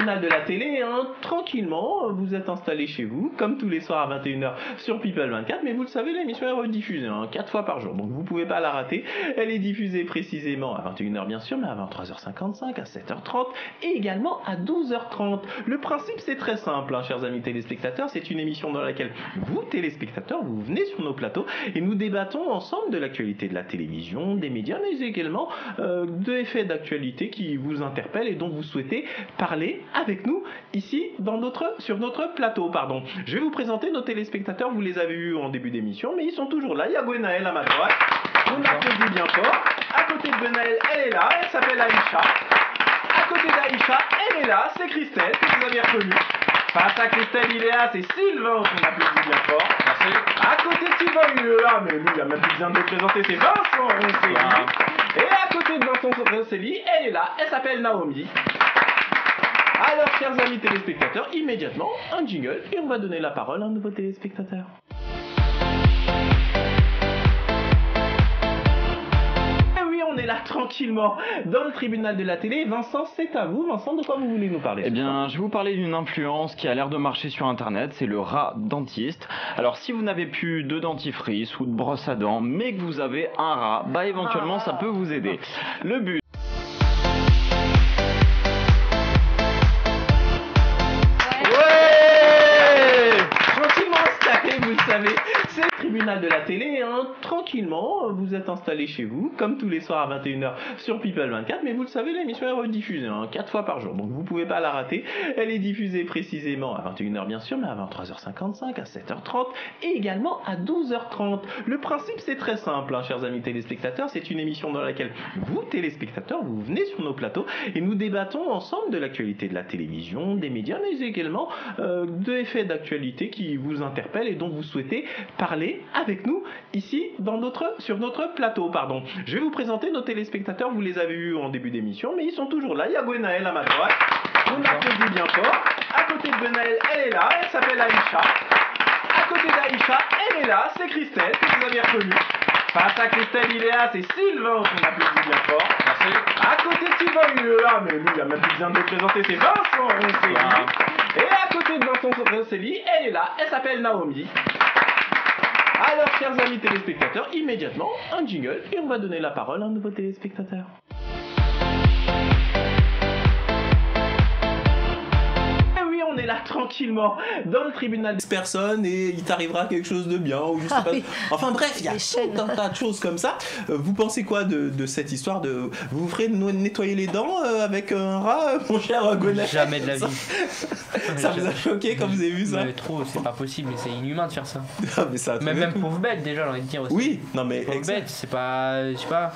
tribunal de la télé, hein, tranquillement, vous êtes installé chez vous, comme tous les soirs à 21h sur People 24, mais vous le savez, l'émission est rediffusée, 4 fois par jour, donc vous pouvez pas la rater. Elle est diffusée précisément à 21h bien sûr, mais à 23h55, à 7h30 et également à 12h30. Le principe c'est très simple, chers amis téléspectateurs, c'est une émission dans laquelle vous, téléspectateurs, vous venez sur nos plateaux et nous débattons ensemble de l'actualité de la télévision, des médias, mais également de faits d'actualité qui vous interpellent et dont vous souhaitez parler avec nous ici sur notre plateau. Je vais vous présenter nos téléspectateurs, vous les avez vus en début d'émission, mais ils sont toujours là. Il y a Gwenaëlle à ma droite, on applaudit bien fort. À côté de Gwenaëlle, elle est là, elle s'appelle Aïcha. À côté d'Aïcha, elle est là, c'est Christelle, que vous avez reconnue. Face à Christelle, il est là, c'est Sylvain, qu'on applaudit bien fort. Merci. À côté de Sylvain, il est là, mais lui, il a même plus besoin de le présenter, c'est Vincent Roncelli. Et à côté de Vincent Roncelli, elle est là, elle s'appelle Naomi. Alors, chers amis téléspectateurs, immédiatement, un jingle, et on va donner la parole à un nouveau téléspectateur. On est là tranquillement dans le tribunal de la télé. Vincent, c'est à vous. Vincent, de quoi vous voulez nous parler? Eh bien, je vais vous parler d'une influence qui a l'air de marcher sur internet, c'est le rat dentiste. Alors, si vous n'avez plus de dentifrice ou de brosse à dents, mais que vous avez un rat, bah éventuellement ça peut vous aider. Le but... C'est le tribunal de la télé, tranquillement, vous êtes installé chez vous, comme tous les soirs à 21h sur People 24, mais vous le savez, l'émission est rediffusée, 4 fois par jour, donc vous pouvez pas la rater. Elle est diffusée précisément à 21h bien sûr, mais à 23h55, à 7h30 et également à 12h30. Le principe c'est très simple, chers amis téléspectateurs, c'est une émission dans laquelle vous, téléspectateurs, vous venez sur nos plateaux et nous débattons ensemble de l'actualité de la télévision, des médias, mais également de faits d'actualité qui vous interpellent et dont vous souhaitez parler avec nous ici sur notre plateau. Je vais vous présenter nos téléspectateurs, vous les avez vus en début d'émission, mais ils sont toujours là. Il y a Gwenaëlle à ma droite, on applaudit bien fort. À côté de Gwenaëlle, elle est là, elle s'appelle Aïcha. À côté d'Aïcha, elle est là, c'est Christelle, que vous avez reconnue. Face à Christelle, il est là, c'est Sylvain, qu'on applaudit bien fort. Merci. À côté de Sylvain, il est là, mais lui, il a même plus besoin de le présenter, c'est Vincent Roncelli. Et à côté de Vincent Roncelli, elle est là, elle s'appelle Naomi. Alors, chers amis téléspectateurs, immédiatement, un jingle, et on va donner la parole à un nouveau téléspectateur. On est là tranquillement dans le tribunal de personne et il t'arrivera quelque chose de bien ou je sais pas. Oui. Enfin bref, il y a tout un tas de choses comme ça. Vous pensez quoi de cette histoire de vous ferez nettoyer les dents avec un rat, mon cher Gwenaëlle? Jamais de la vie. Ça vous a choqué quand vous avez vu ça? Mais trop, c'est pas possible, mais c'est inhumain de faire ça. Ah, mais ça même pauvre bête déjà, j'ai envie de dire aussi. Oui, non mais pauvre bête, c'est pas, je sais pas.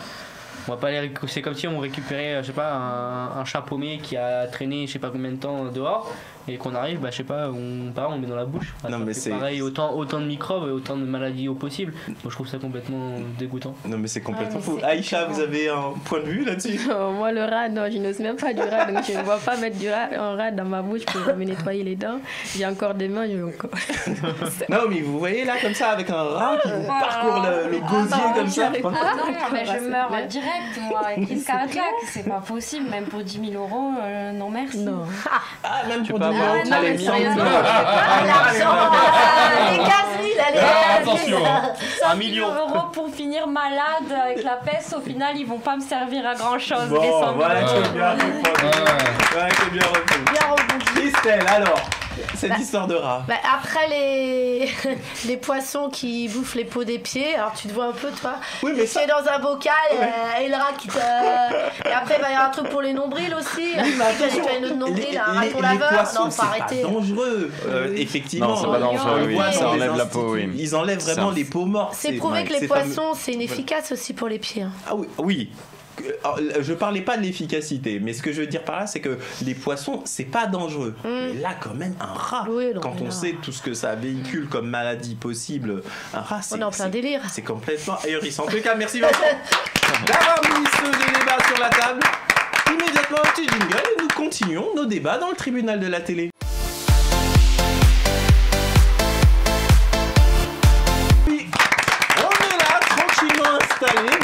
On va pas c'est comme si on récupérait, je sais pas, un chat paumé qui a traîné je sais pas combien de temps dehors et qu'on arrive, je sais pas, on met dans la bouche. Non, mais c'est pareil, autant de microbes et autant de maladies au possible. Moi je trouve ça complètement dégoûtant. Non mais c'est complètement fou. Aïcha, vous avez un point de vue là-dessus? Moi le rat, non, je n'ose même pas du rat, donc je ne vois pas mettre un rat dans ma bouche pour me nettoyer les dents. J'ai encore des mains, Non mais vous voyez là comme ça avec un rat qui vous parcourt le gosier comme ça. Non, mais je meurs direct. Moi, avec crise cardiaque, c'est pas possible, même pour 10 000 €, non merci. Non. Ah, même pour 10 000 €. Non, mais sérieusement. Les 15 000, allez, attention, 1 million € pour finir malade avec la peste, au final, ils vont pas me servir à grand chose. Bon, voilà, c'est bien repris. Bien rebondi. Christelle, alors cette histoire de rat. Après les poissons qui bouffent les peaux des pieds, alors tu te vois un peu toi, oui, mais c'est dans un bocal et le rat qui te... Et après il va y avoir un truc pour les nombrils aussi, tu vas nettoyer notre nombril, un rat pour laveur, poissons, non faut arrêter. C'est pas dangereux, effectivement. Non, c'est pas dangereux, oui, ça enlève la peau, oui. Ils enlèvent vraiment les peaux mortes. C'est prouvé que les poissons c'est inefficace aussi pour les pieds. Ah oui. Je parlais pas de l'efficacité, mais ce que je veux dire par là, c'est que les poissons, c'est pas dangereux. Mais là, quand même, un rat, quand on sait tout ce que ça véhicule comme maladie possible, un rat, c'est... On est en plein délire. C'est complètement ahurissant. En tout cas, merci Vincent d'avoir mis ce débat sur la table. Immédiatement, un petit jingle et nous continuons nos débats dans le tribunal de la télé.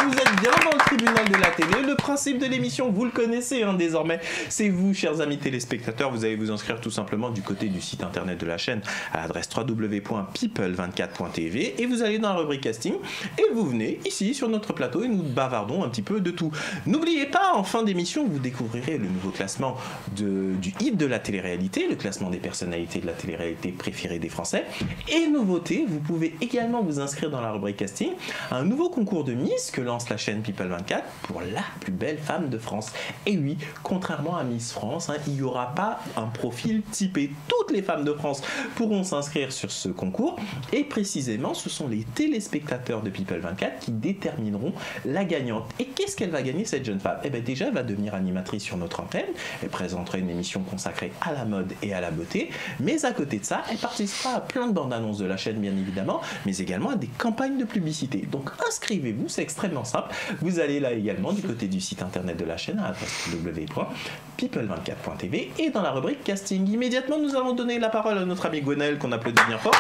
Vous êtes bien dans le tribunal de la télé. Le principe de l'émission, vous le connaissez désormais. C'est vous, chers amis téléspectateurs, vous allez vous inscrire tout simplement du côté du site internet de la chaîne à l'adresse www.people24.tv et vous allez dans la rubrique casting et vous venez ici sur notre plateau et nous bavardons un petit peu de tout. N'oubliez pas, en fin d'émission, vous découvrirez le nouveau classement du hit de la télé-réalité, le classement des personnalités de la télé-réalité préférée des Français. Et nouveauté, vous pouvez également vous inscrire dans la rubrique casting à un nouveau concours de Miss que lance la chaîne People 24 pour la plus belle femme de France. Et oui, contrairement à Miss France, il n'y aura pas un profil typé. Toutes les femmes de France pourront s'inscrire sur ce concours et précisément ce sont les téléspectateurs de People 24 qui détermineront la gagnante. Et qu'est-ce qu'elle va gagner, cette jeune femme? Eh bien déjà, elle va devenir animatrice sur notre antenne, elle présentera une émission consacrée à la mode et à la beauté, mais à côté de ça, elle participera à plein de bandes annonces de la chaîne bien évidemment, mais également à des campagnes de publicité. Donc inscrivez-vous, c'est extrêmement simple. Vous allez là également du côté du site internet de la chaîne à l'adresse www.people24.tv et dans la rubrique casting. Immédiatement, nous allons donner la parole à notre ami Gwenaël qu'on applaudit bien fort.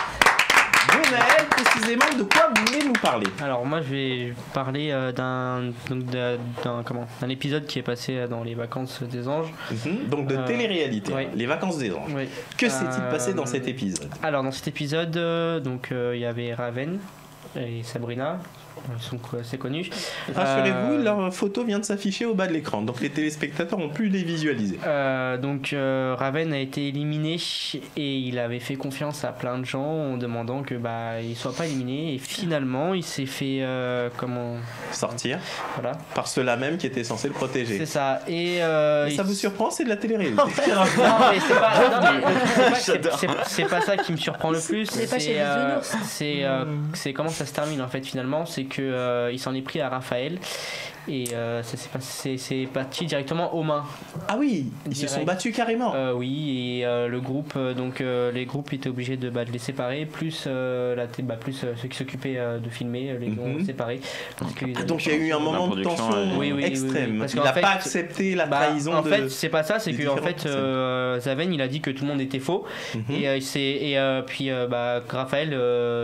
Gwenaël, précisément, de quoi vous voulez nous parler? Alors moi je vais parler d'un épisode qui est passé dans les vacances des anges. Donc de télé-réalité, oui. Les vacances des anges. Oui. Que s'est-il passé dans cet épisode? Alors dans cet épisode, il y avait Raven et Sabrina. Ils sont assez connus. Rassurez-vous, leur photo vient de s'afficher au bas de l'écran, donc les téléspectateurs ont pu les visualiser. Raven a été éliminé et il avait fait confiance à plein de gens en demandant que il soit pas éliminé et finalement il s'est fait sortir. Voilà. Par ceux-là même qui étaient censés le protéger. C'est ça. Et ça vous surprend, c'est de la télé-réalité. Non, mais c'est pas ça qui me surprend le plus. C'est comment ça se termine en fait finalement, c'est que il s'en est pris à Raphaël et c'est parti directement aux mains. Ah oui, ils se sont battus carrément. Oui, et le groupe les groupes étaient obligés de les séparer, plus ceux qui s'occupaient de filmer les ont séparés. Donc il y a eu un moment de tension extrême. Parce il n'a pas accepté la trahison. En fait, c'est pas ça, c'est que en fait Zaven il a dit que tout le monde était faux puis Raphaël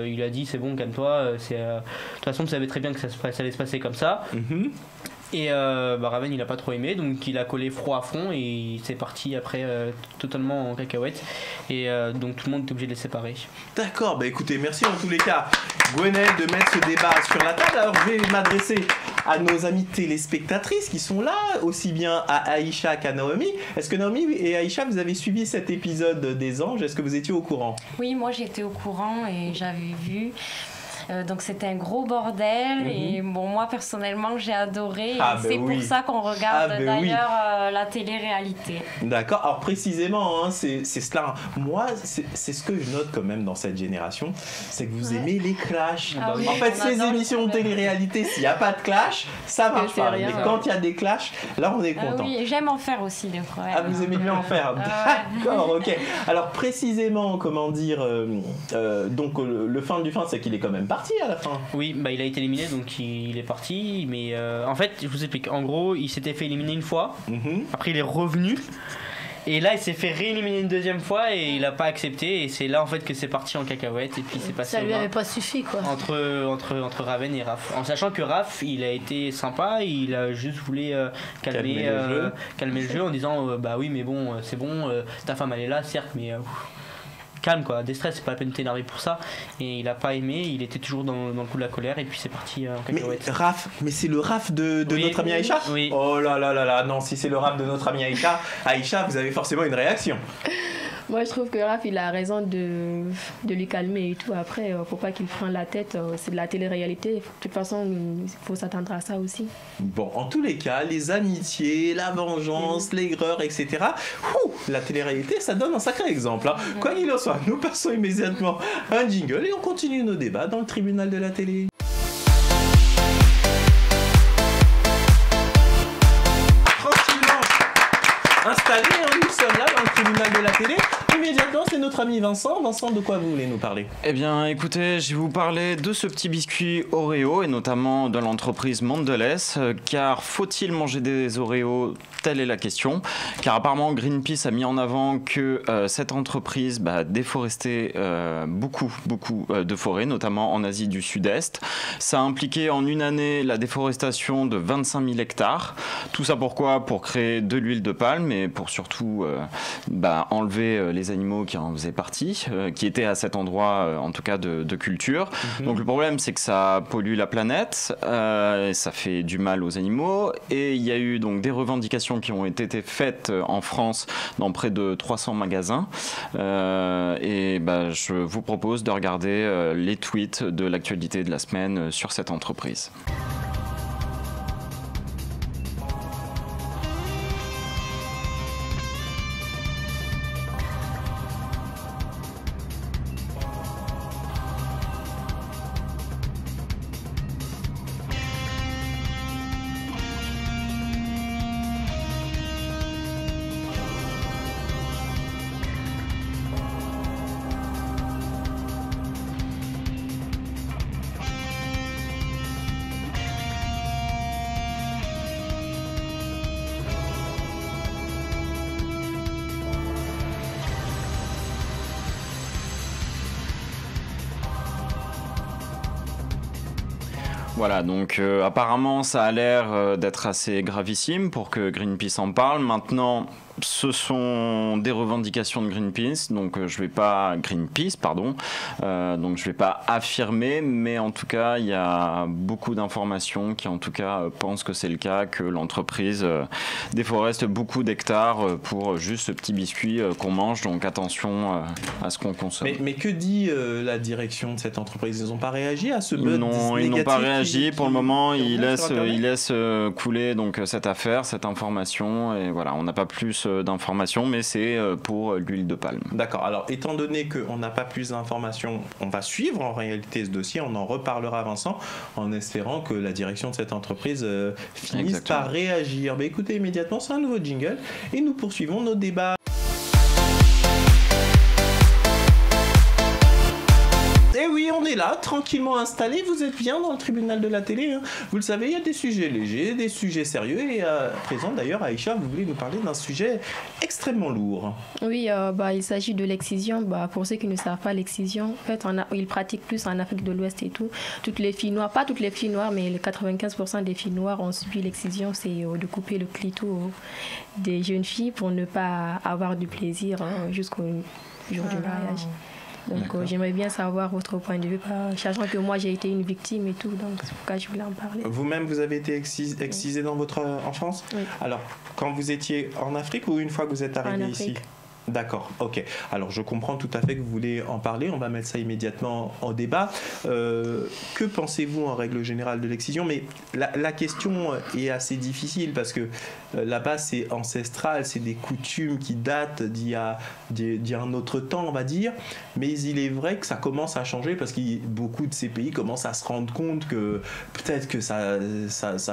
il a dit c'est bon, calme-toi, de toute façon tu savais très bien que ça allait se passer comme ça. Et Raven il a pas trop aimé, donc il a collé froid à fond et c'est parti après totalement en cacahuète et donc tout le monde est obligé de les séparer. D'accord, écoutez, merci en tous les cas Gwenaël de mettre ce débat sur la table. Alors je vais m'adresser à nos amies téléspectatrices qui sont là, aussi bien à Aïcha qu'à Naomi. Est-ce que Naomi et Aïcha, vous avez suivi cet épisode des anges? Est-ce que vous étiez au courant? Oui, moi j'étais au courant et j'avais vu. Donc c'était un gros bordel et bon, moi personnellement j'ai adoré et pour ça qu'on regarde la télé-réalité. D'accord, alors précisément c'est cela. Moi c'est ce que je note quand même dans cette génération, c'est que vous aimez les clashs. En fait ces émissions de télé-réalité, s'il n'y a pas de clash, ça marche pas. Mais quand il y a des clashs, là on est content. Oui, j'aime en faire aussi des fois. Vous aimez bien en faire. D'accord, ok. Alors précisément, comment dire, donc le fin du fin, c'est qu'il est quand même parti à la fin. Oui, il a été éliminé, donc il est parti, mais en fait, je vous explique. En gros, il s'était fait éliminer une fois, après il est revenu, et là il s'est fait rééliminer une deuxième fois et il a pas accepté, et c'est là en fait que c'est parti en cacahuète, et puis c'est passé. Ça lui avait pas suffi quoi. Entre Raven et Raph, en sachant que Raph il a été sympa, il a juste voulu calmer le jeu en disant oui mais bon c'est bon, ta femme elle est là certes mais calme quoi, déstress, c'est pas la peine de t'énerver pour ça. Et il a pas aimé, il était toujours dans le coup de la colère et puis c'est parti en cacahuète. Mais c'est le Raph de notre ami Aïcha? Oui. Oh là là là là, non, si c'est le Raph de notre ami Aïcha, vous avez forcément une réaction. Moi je trouve que Raph il a raison de lui calmer et tout. Après faut pas qu'il prenne la tête, c'est de la télé-réalité, de toute façon il faut s'attendre à ça aussi. Bon, en tous les cas, les amitiés, la vengeance, l'aigreur, etc. La télé-réalité, ça donne un sacré exemple. Quoi qu'il en soit, nous passons immédiatement à un jingle et on continue nos débats dans le tribunal de la télé. Tranquillement installés, nous sommes là dans le tribunal de la télé. immédiatement, c'est notre ami Vincent. Vincent, de quoi vous voulez nous parler? Eh bien, écoutez, je vais vous parler de ce petit biscuit Oreo et notamment de l'entreprise Mondelez. Car faut-il manger des Oreos? Telle est la question. Car apparemment, Greenpeace a mis en avant que cette entreprise déforestait beaucoup de forêts, notamment en Asie du Sud-Est. Ça a impliqué en une année la déforestation de 25 000 hectares. Tout ça pourquoi? Pour créer de l'huile de palme et pour surtout enlever les animaux qui en faisaient partie, qui étaient à cet endroit en tout cas de culture. Donc le problème, c'est que ça pollue la planète, ça fait du mal aux animaux et il y a eu donc des revendications qui ont été faites en France dans près de 300 magasins je vous propose de regarder les tweets de l'actualité de la semaine sur cette entreprise. Voilà, donc apparemment ça a l'air d'être assez gravissime pour que Greenpeace en parle. Maintenant, ce sont des revendications de Greenpeace, donc je vais pas affirmer, mais en tout cas il y a beaucoup d'informations qui en tout cas pensent que c'est le cas, que l'entreprise déforeste beaucoup d'hectares pour juste ce petit biscuit qu'on mange, donc attention à ce qu'on consomme. Mais que dit la direction de cette entreprise? Ils n'ont pas réagi à ce buzz négatif? Non, ils n'ont pas réagi. Pour le moment, ils laissent couler donc cette affaire, cette information, et voilà, on n'a pas plus d'informations, mais c'est pour l'huile de palme. D'accord. Alors, étant donné qu'on n'a pas plus d'informations, on va suivre en réalité ce dossier. On en reparlera, Vincent, en espérant que la direction de cette entreprise finisse par réagir. Mais écoutez, immédiatement, c'est un nouveau jingle et nous poursuivons nos débats. Et oui, on est là, tranquillement installés. Vous êtes bien dans le tribunal de la télé. Hein. Vous le savez, il y a des sujets légers, des sujets sérieux. Et à présent, d'ailleurs, Aïcha, vous voulez nous parler d'un sujet extrêmement lourd. Oui, il s'agit de l'excision. Pour ceux qui ne savent pas, l'excision, en fait, ils pratiquent plus en Afrique de l'Ouest et tout. Toutes les filles noires, pas toutes les filles noires, mais les 95% des filles noires ont subi l'excision. C'est de couper le clito des jeunes filles pour ne pas avoir du plaisir jusqu'au jour du mariage. Donc j'aimerais bien savoir votre point de vue, sachant que moi j'ai été une victime et tout, donc c'est pourquoi je voulais en parler. Vous-même, vous avez été excisé dans votre enfance? Oui. Alors, quand vous étiez en Afrique ou une fois que vous êtes arrivé ici? D'accord, ok. Alors je comprends tout à fait que vous voulez en parler, on va mettre ça immédiatement en débat. Que pensez-vous en règle générale de l'excision? Mais la question est assez difficile parce que là-bas c'est ancestral, c'est des coutumes qui datent d'il y a un autre temps, on va dire. Mais il est vrai que ça commence à changer parce que beaucoup de ces pays commencent à se rendre compte que peut-être que ça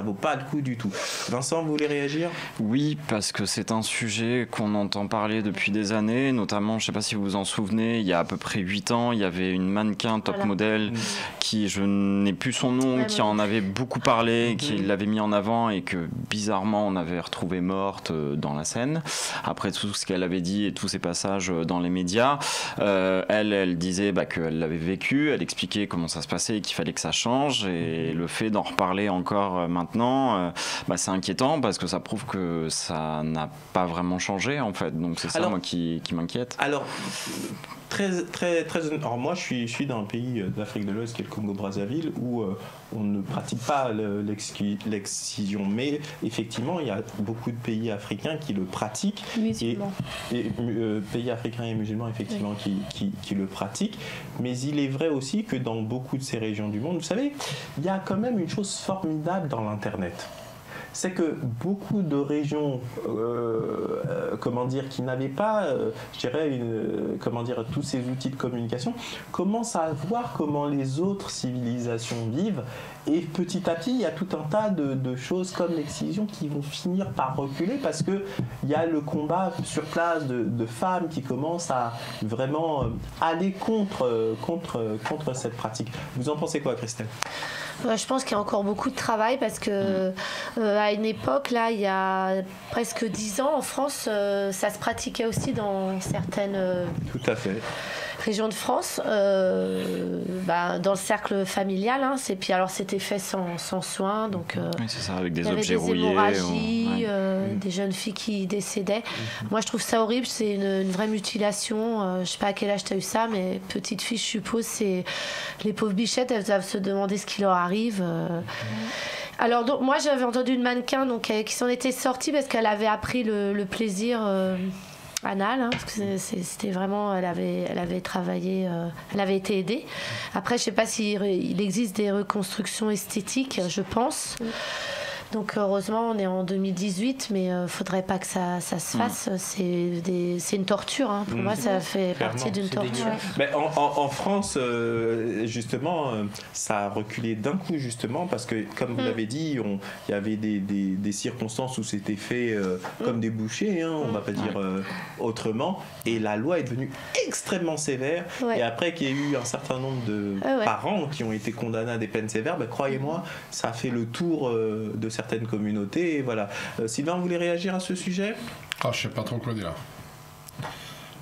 vaut pas le coup du tout. Vincent, vous voulez réagir? Oui, parce que c'est un sujet qu'on entend parler depuis des années, notamment, je ne sais pas si vous vous en souvenez, il y a à peu près 8 ans, il y avait une mannequin top modèle qui, je n'ai plus son nom, qui en avait beaucoup parlé, qui l'avait mis en avant et que bizarrement on avait retrouvée morte dans la Seine. Après tout ce qu'elle avait dit et tous ces passages dans les médias, elle disait qu'elle l'avait vécu, elle expliquait comment ça se passait et qu'il fallait que ça change, et le fait d'en reparler encore maintenant, c'est inquiétant parce que ça prouve que ça n'a pas vraiment changé en fait. Donc c'est ça moi qui m'inquiète. Alors, alors moi je suis dans un pays d'Afrique de l'Ouest qui est le Congo-Brazzaville où on ne pratique pas l'excision, mais effectivement il y a beaucoup de pays africains qui le pratiquent, musulmans. Et pays africains et musulmans effectivement qui le pratiquent, mais il est vrai aussi que dans beaucoup de ces régions du monde, vous savez, il y a quand même une chose formidable dans l'internet. C'est que beaucoup de régions, qui n'avaient pas, tous ces outils de communication, commencent à voir comment les autres civilisations vivent Et petit à petit, il y a tout un tas de choses comme l'excision qui vont finir par reculer parce qu'il y a le combat sur place de femmes qui commencent à vraiment aller contre cette pratique. Vous en pensez quoi, Christelle ? Je pense qu'il y a encore beaucoup de travail parce que à une époque, là, il y a presque 10 ans, en France, ça se pratiquait aussi dans certaines Tout à fait. régions de France, dans le cercle familial. Hein, puis alors, c'était fait sans soin. Donc, oui, c'est ça, avec des il y objets avait des rouillés. hémorragies, des jeunes filles qui décédaient. Moi, je trouve ça horrible. C'est une vraie mutilation. Je sais pas à quel âge tu as eu ça, mais petite fille, je suppose, c'est les pauvres bichettes, elles doivent se demander ce qui leur arrive. Alors, donc, moi, j'avais entendu une mannequin qui s'en était sortie parce qu'elle avait appris le plaisir anal, parce que c'était vraiment, elle avait travaillé, elle avait été aidée. Après, je sais pas s'il existe des reconstructions esthétiques, je pense. Donc heureusement on est en 2018, mais faudrait pas que ça se fasse. C'est une torture, hein. Pour moi ça fait partie d'une torture. Mais en France justement ça a reculé d'un coup justement parce que comme vous l'avez dit, il y avait des circonstances où c'était fait comme des bouchers, hein, on va pas dire autrement, et la loi est devenue extrêmement sévère. Et après qu'il y ait eu un certain nombre de parents qui ont été condamnés à des peines sévères, croyez-moi, ça a fait le tour de certaines communautés. Et voilà. Sylvain, vous voulez réagir à ce sujet ? Je sais pas trop quoi dire.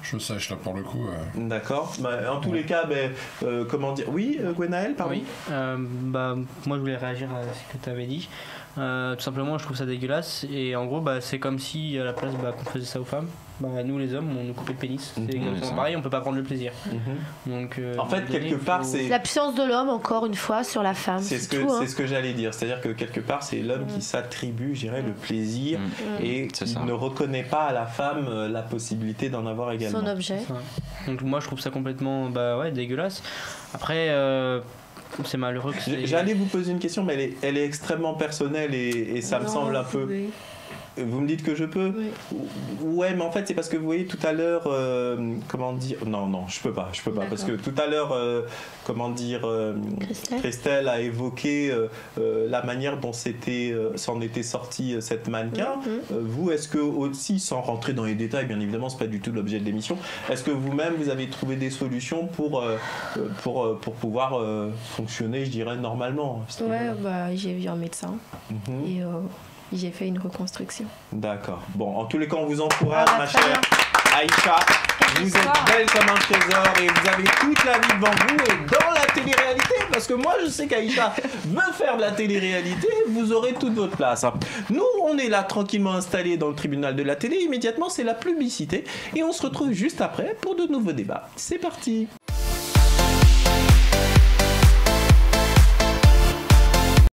Je sèche là pour le coup. D'accord. En tous les cas, comment dire ? Oui, Gwenaël, pardon. Oui. Moi, je voulais réagir à ce que tu avais dit. Tout simplement, je trouve ça dégueulasse. Et en gros, c'est comme si à la place qu'on faisait ça aux femmes, nous les hommes, on nous coupait le pénis. C'est exactement pareil, on peut pas prendre le plaisir. Donc, en fait, quelque part, c'est la puissance de l'homme, encore une fois, sur la femme. C'est ce que j'allais dire. C'est-à-dire que quelque part, c'est l'homme qui s'attribue, je dirais, le plaisir et qui ne reconnaît pas à la femme la possibilité d'en avoir également. Son objet. Donc moi, je trouve ça complètement dégueulasse. Après. C'est malheureux que J'allais vous poser une question, mais elle est extrêmement personnelle et ça me semble un peu... Oui. Vous me dites que je peux ? Oui. Ouais, mais en fait, c'est parce que vous voyez tout à l'heure, comment dire... Non, je peux pas, parce que tout à l'heure, Christelle a évoqué la manière dont s'en était sortie cette mannequin. Vous, est-ce que aussi, sans rentrer dans les détails, bien évidemment, c'est pas du tout l'objet de l'émission, est-ce que vous-même, vous avez trouvé des solutions pour pouvoir fonctionner, je dirais, normalement ? J'ai vu un médecin et... j'ai fait une reconstruction. D'accord. Bon, en tous les cas, on vous encourage, ma chère Aïcha. Vous êtes belle comme un trésor et vous avez toute la vie devant vous et dans la télé-réalité. Parce que moi, je sais qu'Aïcha veut faire de la télé-réalité. Vous aurez toute votre place. Nous, on est là tranquillement installés dans le tribunal de la télé. Immédiatement, c'est la publicité. Et on se retrouve juste après pour de nouveaux débats. C'est parti.